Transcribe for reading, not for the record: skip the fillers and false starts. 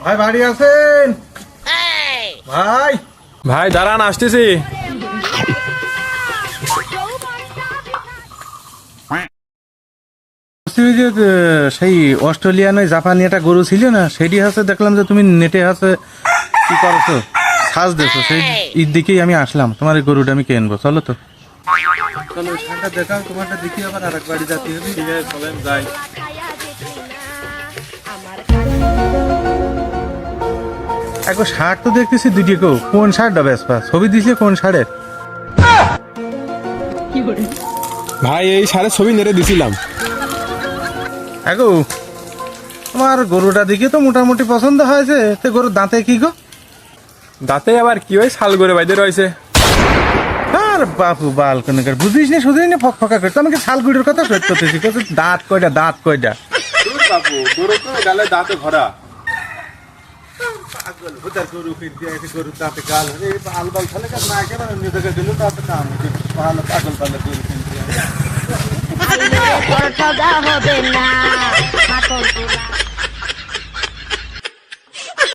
ভাই বাড়ি আছেন? ভাই ভাই দাঁড়ান, আসতেছি। সেই অস্ট্রেলিয়ান ওই জাপানি একটা গরু ছিল না, সেটি আছে দেখলাম যে তুমি নেটে আছে কি করছো, সাজ দেছো, সেই ঈদ দিকেই আমি আসলাম। তোমার এই গরুটা আমি কিনবো, চলো তো। চলো শার্টটা দেখাও, তোমারটা দেখি আবার আর এক বাড়ি যাতে হবে। ঠিক আছে, চলেন যাই। একবার শার্ট তো দেখতেছি দুটি, কেউ কোন শার্টটা বেসপা ছবি দিছে কোন শার্টের? ভাই এই সারের ছবি নেড়ে দিছিলাম। এগো তোমার গরুটা দেখে তো মোটামুটি পছন্দ হয়েছে, তো গরুর দাঁতে কি গো? দাঁতে আবার কি ওই শাল করে বাইদে রয়েছে। আর বাপু বাল কোনকার বুঝিস না, শুধুই না ফক ফকা করতে আমাকে শালগুড়ির কথা সহ্য করতেছি। দাঁত কয়টা, দাঁত কয়টা? বাবু গরু তো গালে দাঁতে ভরা। পাগল হুদার গরু ফির দিয়ে এসে গরুর দাঁতে গাল রে বাল বাল ফেলে কাজ না কেন নিজেকে দিল তাতে কাম ভালো পাগল পাগল গরু ফির দিয়ে ঠগা হবে না।